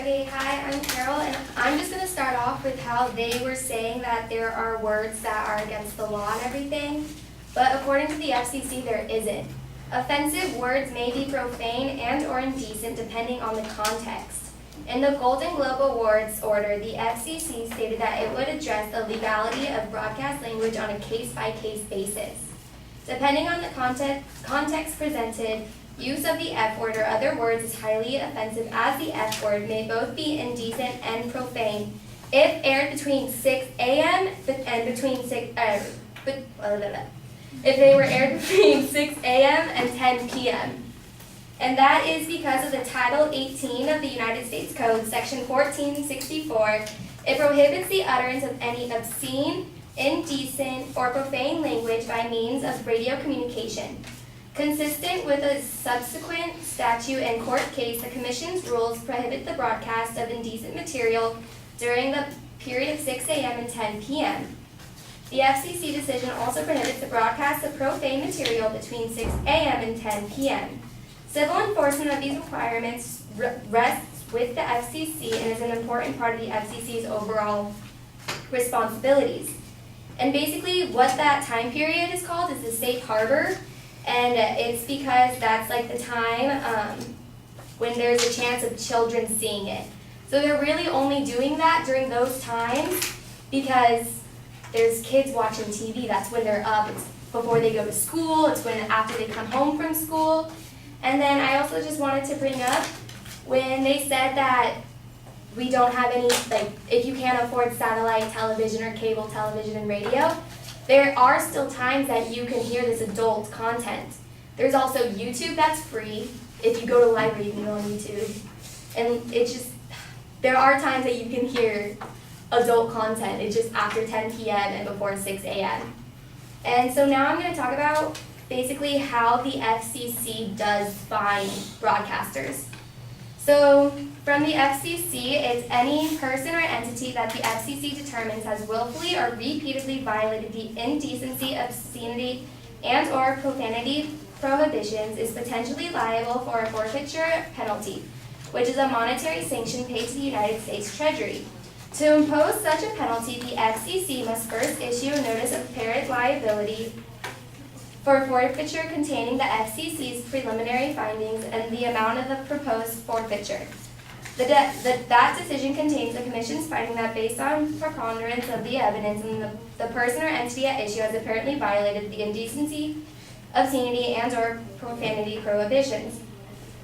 Okay, hi, I'm Carol, and I'm just going to start off with how they were saying that there are words that are against the law and everything, but according to the FCC, there isn't. Offensive words may be profane and or indecent depending on the context. In the Golden Globe Awards order, the FCC stated that it would address the legality of broadcast language on a case-by-case basis. Depending on the context presented, use of the F word or other words is highly offensive, as the F word may both be indecent and profane if aired between 6 a.m. and between 6 if they were aired between 6 a.m. and 10 p.m. And that is because of the Title 18 of the United States Code, Section 1464. It prohibits the utterance of any obscene, indecent, or profane language by means of radio communication. Consistent with a subsequent statute and court case, the Commission's rules prohibit the broadcast of indecent material during the period of 6 a.m. and 10 p.m. The FCC decision also prohibits the broadcast of profane material between 6 a.m. and 10 p.m. Civil enforcement of these requirements rests with the FCC and is an important part of the FCC's overall responsibilities. And basically what that time period is called is the safe harbor. And it's because that's like the time when there's a chance of children seeing it. So they're really only doing that during those times because there's kids watching TV. That's when they're up. It's before they go to school. It's when after they come home from school. And then I also just wanted to bring up when they said that we don't have any, like, if you can't afford satellite television or cable television and radio, there are still times that you can hear this adult content. There's also YouTube that's free. If you go to the library, you can go on YouTube. And it's just, there are times that you can hear adult content. It's just after 10 p.m. and before 6 a.m. And so now I'm going to talk about basically how the FCC does fine broadcasters. So from the FCC, it's any person or entity that the FCC determines has willfully or repeatedly violated the indecency, obscenity, and or profanity prohibitions is potentially liable for a forfeiture penalty, which is a monetary sanction paid to the United States Treasury. To impose such a penalty, the FCC must first issue a notice of apparent liability for forfeiture containing the FCC's preliminary findings and the amount of the proposed forfeiture. That decision contains the Commission's finding that based on preponderance of the evidence and the person or entity at issue has apparently violated the indecency, obscenity, and or profanity prohibitions.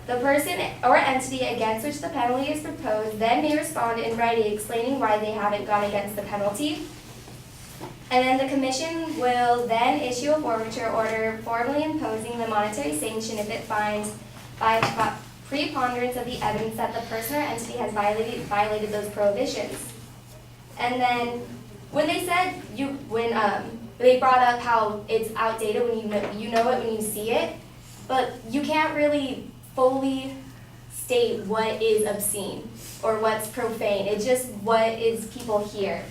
The person or entity against which the penalty is proposed then may respond in writing explaining why they haven't gone against the penalty. And then the Commission will then issue a forfeiture order formally imposing the monetary sanction if it finds by preponderance of the evidence that the person or entity has violated those prohibitions. And then when they said they brought up how it's outdated when you know it when you see it, but you can't really fully state what is obscene or what's profane. It's just what is people hear.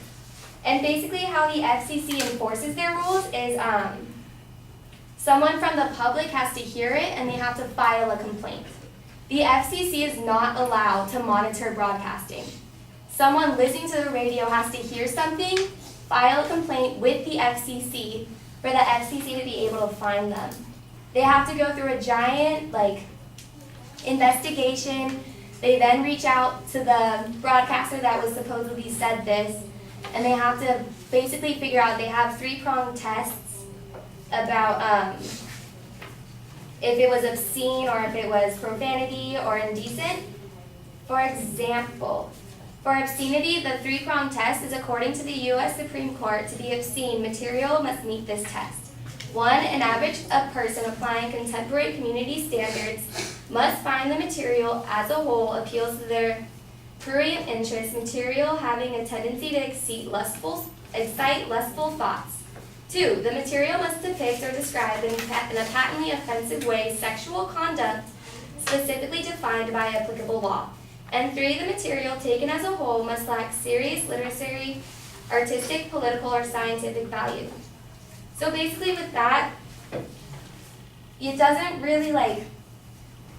And basically how the FCC enforces their rules is someone from the public has to hear it and they have to file a complaint. The FCC is not allowed to monitor broadcasting. Someone listening to the radio has to hear something, file a complaint with the FCC for the FCC to be able to find them. They have to go through a giant investigation. They then reach out to the broadcaster that was supposedly said this, and they have to basically figure out, they have three-pronged tests about if it was obscene or if it was profanity or indecent. For example, for obscenity, the three-pronged test is according to the U.S. Supreme Court, to be obscene, material must meet this test. 1, an average person applying contemporary community standards must find the material as a whole appeals to their prurient interest, material having a tendency to excite lustful thoughts. 2, the material must depict or describe in a patently offensive way sexual conduct specifically defined by applicable law. And 3, the material taken as a whole must lack serious literary, artistic, political, or scientific value. So basically with that, it doesn't really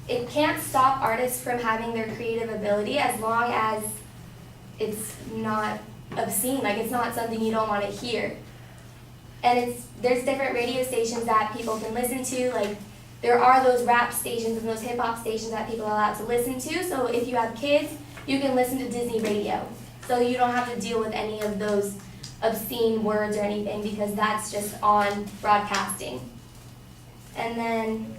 it can't stop artists from having their creative ability as long as it's not obscene, like it's not something you don't want to hear. And there's different radio stations that people can listen to, like there are those rap stations and those hip hop stations that people are allowed to listen to, so if you have kids, you can listen to Disney radio. So you don't have to deal with any of those obscene words or anything because that's just on broadcasting. And then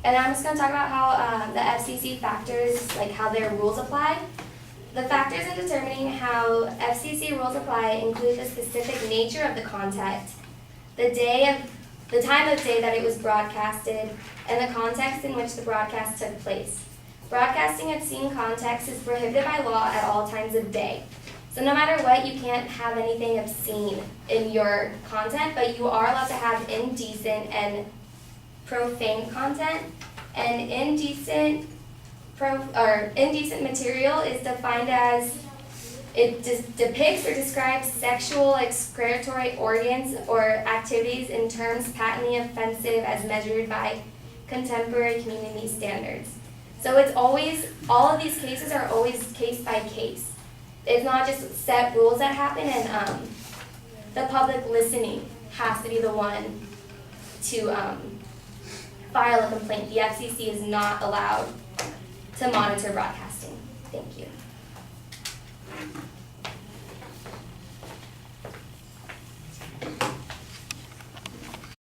I'm just going to talk about how the FCC factors, like how their rules apply. The factors in determining how FCC rules apply include the specific nature of the content, the time of day that it was broadcasted, and the context in which the broadcast took place. Broadcasting obscene context is prohibited by law at all times of day. So no matter what, you can't have anything obscene in your content, but you are allowed to have indecent and profane content. And indecent material is defined as it depicts or describes sexual excretory organs or activities in terms patently offensive as measured by contemporary community standards. So it's always, all of these cases are always case by case. It's not just set rules that happen, and the public listening has to be the one to file a complaint. The FCC is not allowed to monitor broadcasting. Thank you.